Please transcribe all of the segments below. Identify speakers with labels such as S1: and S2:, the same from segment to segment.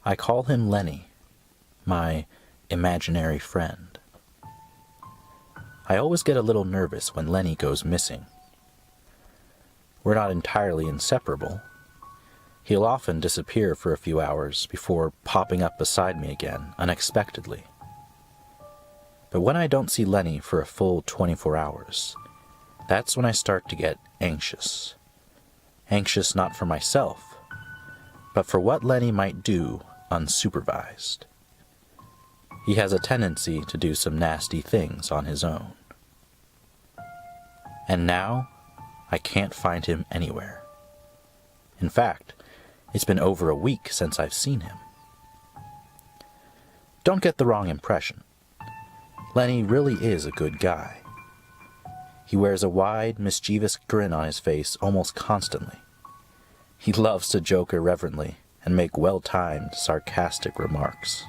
S1: I call him Lenny, my imaginary friend. I always get a little nervous when Lenny goes missing. We're not entirely inseparable. He'll often disappear for a few hours before popping up beside me again unexpectedly. But when I don't see Lenny for a full 24 hours, that's when I start to get anxious. Anxious not for myself, but for what Lenny might do unsupervised. He has a tendency to do some nasty things on his own. And now, I can't find him anywhere. In fact, it's been over a week since I've seen him. Don't get the wrong impression. Lenny really is a good guy. He wears a wide, mischievous grin on his face almost constantly. He loves to joke irreverently and make well-timed, sarcastic remarks.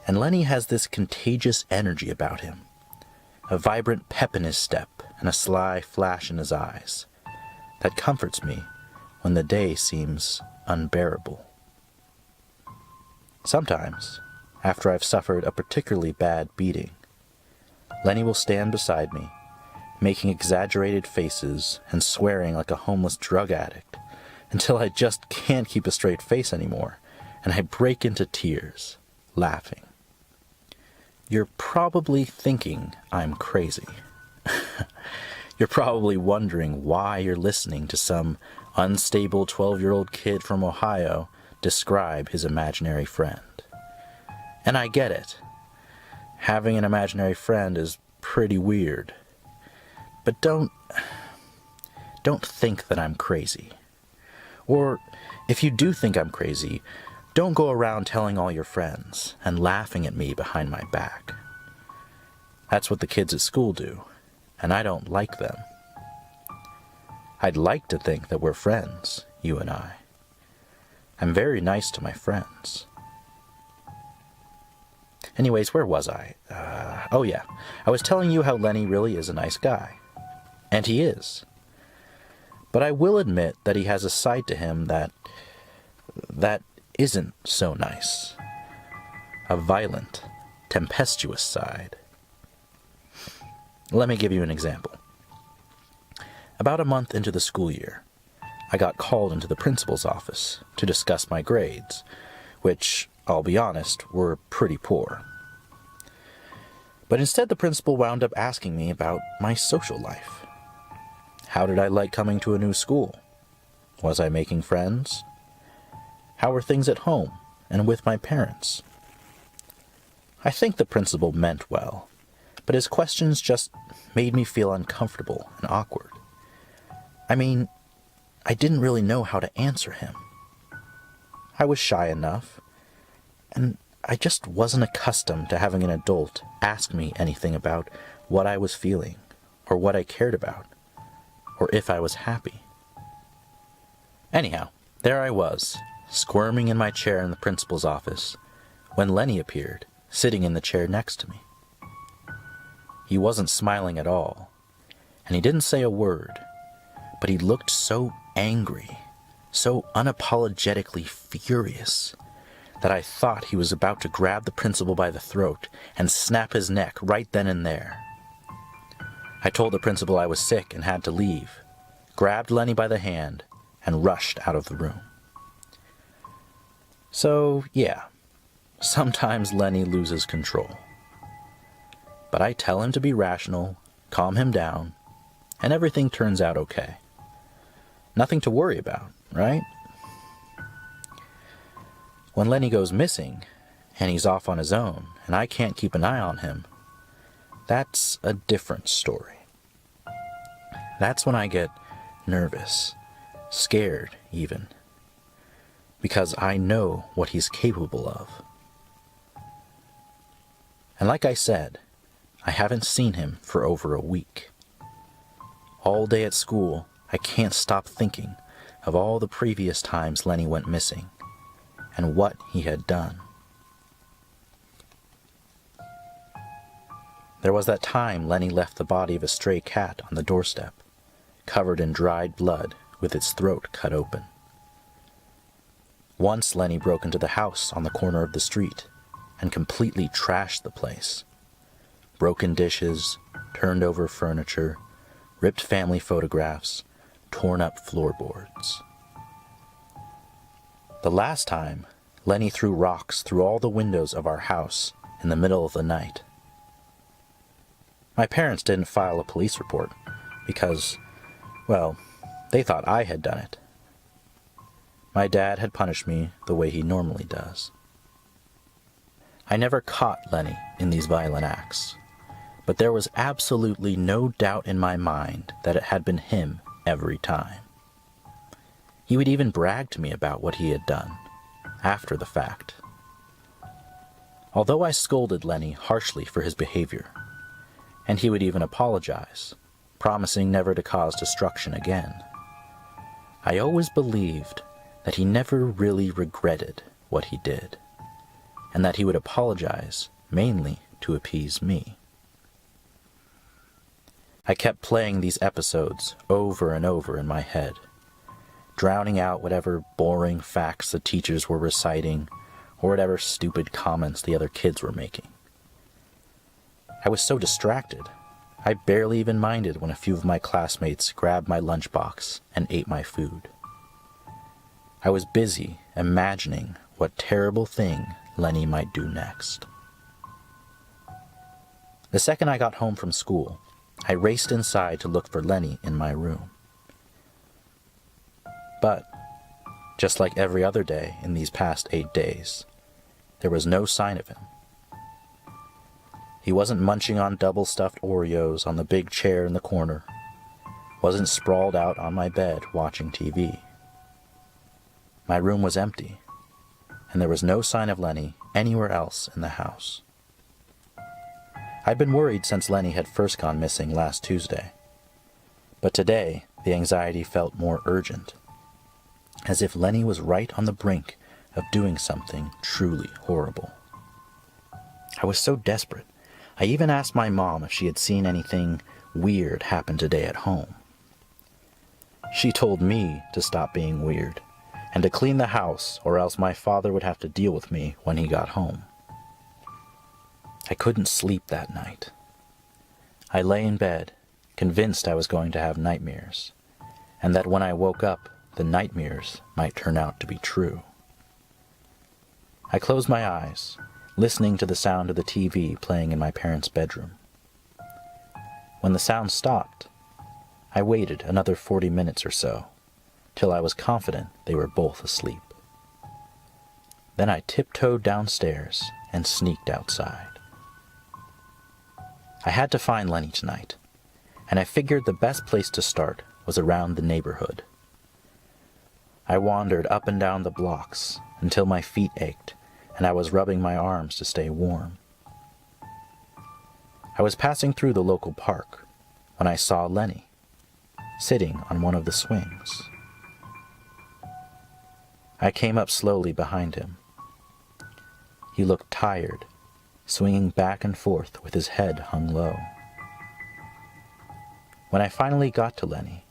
S1: And Lenny has this contagious energy about him, a vibrant pep in his step and a sly flash in his eyes, that comforts me when the day seems unbearable. Sometimes, after I've suffered a particularly bad beating, Lenny will stand beside me, making exaggerated faces and swearing like a homeless drug addict, until I just can't keep a straight face anymore, and I break into tears, laughing. You're probably thinking I'm crazy. You're probably wondering why you're listening to some unstable 12-year-old kid from Ohio describe his imaginary friend. And I get it. Having an imaginary friend is pretty weird. But don't think that I'm crazy. Or, if you do think I'm crazy, don't go around telling all your friends and laughing at me behind my back. That's what the kids at school do, and I don't like them. I'd like to think that we're friends, you and I. I'm very nice to my friends. Anyways, where was I? Oh yeah, I was telling you how Lenny really is a nice guy. And he is. But I will admit that he has a side to him that isn't so nice. A violent, tempestuous side. Let me give you an example. About a month into the school year, I got called into the principal's office to discuss my grades, which, I'll be honest, were pretty poor. But instead the principal wound up asking me about my social life. How did I like coming to a new school? Was I making friends? How were things at home and with my parents? I think the principal meant well, but his questions just made me feel uncomfortable and awkward. I mean, I didn't really know how to answer him. I was shy enough, and I just wasn't accustomed to having an adult ask me anything about what I was feeling, or what I cared about, or if I was happy. Anyhow, there I was, squirming in my chair in the principal's office, when Lenny appeared, sitting in the chair next to me. He wasn't smiling at all, and he didn't say a word, but he looked so angry, so unapologetically furious, that I thought he was about to grab the principal by the throat and snap his neck right then and there. I told the principal I was sick and had to leave, grabbed Lenny by the hand, and rushed out of the room. So, yeah, sometimes Lenny loses control. But I tell him to be rational, calm him down, and everything turns out okay. Nothing to worry about, right? When Lenny goes missing, and he's off on his own, and I can't keep an eye on him, that's a different story. That's when I get nervous, scared even, because I know what he's capable of. And like I said, I haven't seen him for over a week. All day at school, I can't stop thinking of all the previous times Lenny went missing, and what he had done. There was that time Lenny left the body of a stray cat on the doorstep, covered in dried blood with its throat cut open. Once Lenny broke into the house on the corner of the street and completely trashed the place. Broken dishes, turned over furniture, ripped family photographs, torn up floorboards. The last time, Lenny threw rocks through all the windows of our house in the middle of the night. My parents didn't file a police report because, well, they thought I had done it. My dad had punished me the way he normally does. I never caught Lenny in these violent acts, but there was absolutely no doubt in my mind that it had been him every time. He would even brag to me about what he had done, after the fact. Although I scolded Lenny harshly for his behavior, and he would even apologize, promising never to cause destruction again, I always believed that he never really regretted what he did, and that he would apologize mainly to appease me. I kept playing these episodes over and over in my head, drowning out whatever boring facts the teachers were reciting or whatever stupid comments the other kids were making. I was so distracted, I barely even minded when a few of my classmates grabbed my lunchbox and ate my food. I was busy imagining what terrible thing Lenny might do next. The second I got home from school, I raced inside to look for Lenny in my room. But, just like every other day in these past 8 days, there was no sign of him. He wasn't munching on double-stuffed Oreos on the big chair in the corner, wasn't sprawled out on my bed watching TV. My room was empty, and there was no sign of Lenny anywhere else in the house. I'd been worried since Lenny had first gone missing last Tuesday, but today the anxiety felt more urgent, as if Lenny was right on the brink of doing something truly horrible. I was so desperate, I even asked my mom if she had seen anything weird happen today at home. She told me to stop being weird and to clean the house, or else my father would have to deal with me when he got home. I couldn't sleep that night. I lay in bed, convinced I was going to have nightmares, and that when I woke up, the nightmares might turn out to be true. I closed my eyes, listening to the sound of the TV playing in my parents' bedroom. When the sound stopped, I waited another 40 minutes or so, till I was confident they were both asleep. Then I tiptoed downstairs and sneaked outside. I had to find Lenny tonight, and I figured the best place to start was around the neighborhood. I wandered up and down the blocks until my feet ached and I was rubbing my arms to stay warm. I was passing through the local park when I saw Lenny, sitting on one of the swings. I came up slowly behind him. He looked tired, swinging back and forth with his head hung low. When I finally got to Lenny,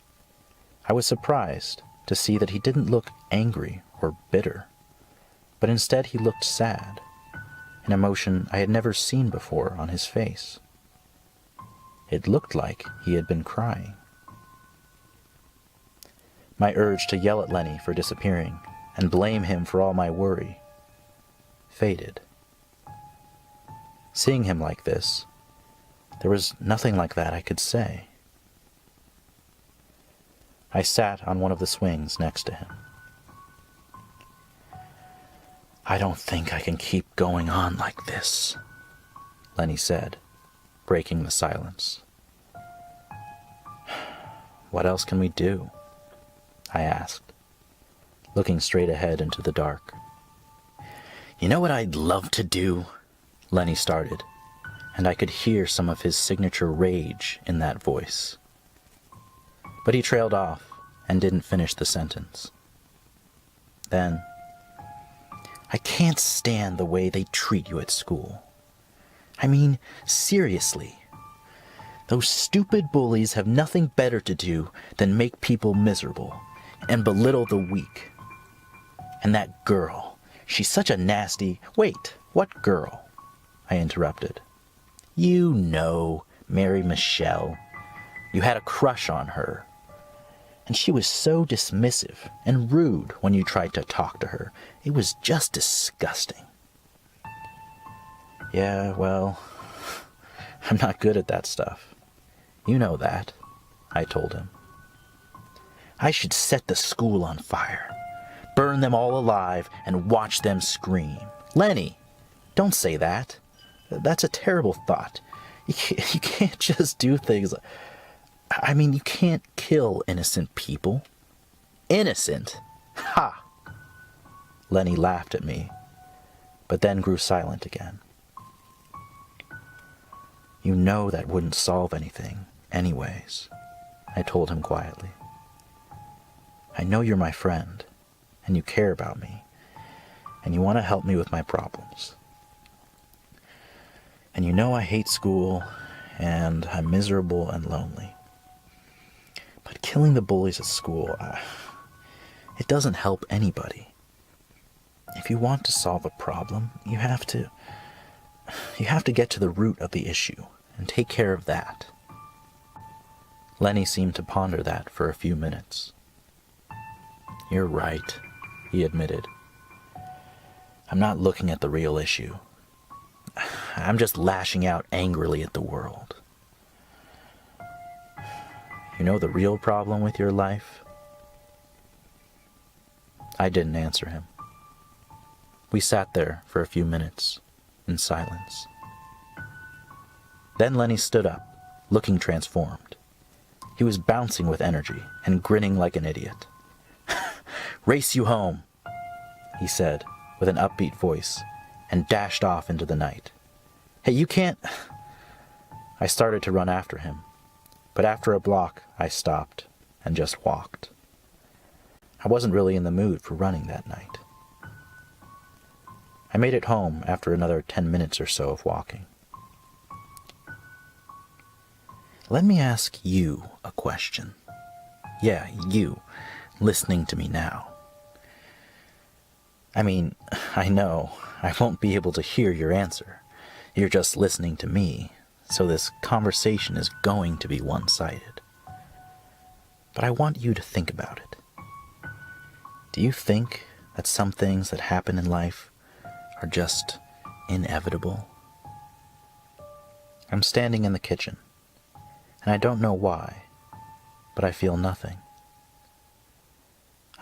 S1: I was surprised to see that he didn't look angry or bitter, but instead he looked sad, an emotion I had never seen before on his face. It looked like he had been crying. My urge to yell at Lenny for disappearing and blame him for all my worry faded. Seeing him like this, there was nothing like that I could say. I sat on one of the swings next to him. "I don't think I can keep going on like this," Lenny said, breaking the silence. "What else can we do?" I asked, looking straight ahead into the dark. "You know what I'd love to do?" Lenny started, and I could hear some of his signature rage in that voice. But he trailed off and didn't finish the sentence. Then, "I can't stand the way they treat you at school. I mean, seriously. Those stupid bullies have nothing better to do than make people miserable and belittle the weak. And that girl, she's such a nasty... Wait, what girl? I interrupted. You know, Mary Michelle. You had a crush on her. And she was so dismissive and rude when you tried to talk to her. It was just disgusting. Yeah, well, I'm not good at that stuff. You know that, I told him. I should set the school on fire, burn them all alive, and watch them scream. Lenny, don't say that. That's a terrible thought. You can't just do things... I mean, you can't kill innocent people. Innocent? Ha! Lenny laughed at me, but then grew silent again. You know that wouldn't solve anything, anyways, I told him quietly. I know you're my friend, and you care about me, and you want to help me with my problems. And you know I hate school, and I'm miserable and lonely. But killing the bullies at school, it doesn't help anybody. If you want to solve a problem, you have to get to the root of the issue and take care of that. Lenny seemed to ponder that for a few minutes. You're right, he admitted. I'm not looking at the real issue. I'm just lashing out angrily at the world. You know the real problem with your life? I didn't answer him. We sat there for a few minutes in silence. Then Lenny stood up, looking transformed. He was bouncing with energy and grinning like an idiot. Race you home, he said with an upbeat voice, and dashed off into the night. Hey, you can't... I started to run after him, but after a block I stopped and just walked. I wasn't really in the mood for running that night. I made it home after another 10 minutes or so of walking. Let me ask you a question. Yeah, you, listening to me now. I mean, I know I won't be able to hear your answer. You're just listening to me, so this conversation is going to be one-sided. But I want you to think about it. Do you think that some things that happen in life are just inevitable? I'm standing in the kitchen, and I don't know why, but I feel nothing.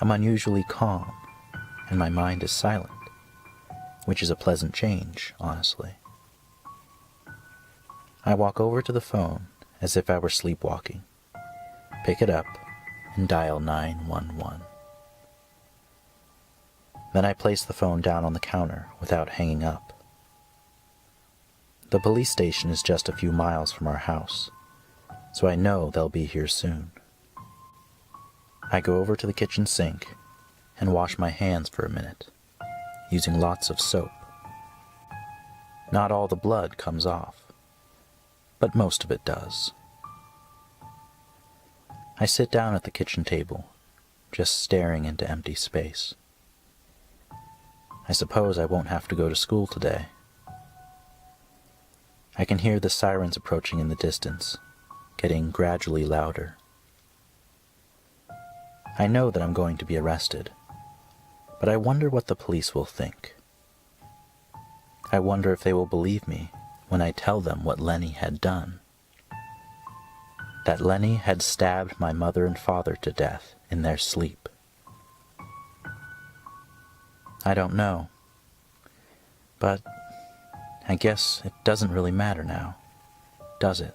S1: I'm unusually calm, and my mind is silent, which is a pleasant change, honestly. I walk over to the phone as if I were sleepwalking, pick it up, and dial 911. Then I place the phone down on the counter without hanging up. The police station is just a few miles from our house, so I know they'll be here soon. I go over to the kitchen sink and wash my hands for a minute, using lots of soap. Not all the blood comes off, but most of it does. I sit down at the kitchen table, just staring into empty space. I suppose I won't have to go to school today. I can hear the sirens approaching in the distance, getting gradually louder. I know that I'm going to be arrested, but I wonder what the police will think. I wonder if they will believe me when I tell them what Lenny had done. That Lenny had stabbed my mother and father to death in their sleep. I don't know, but I guess it doesn't really matter now, does it?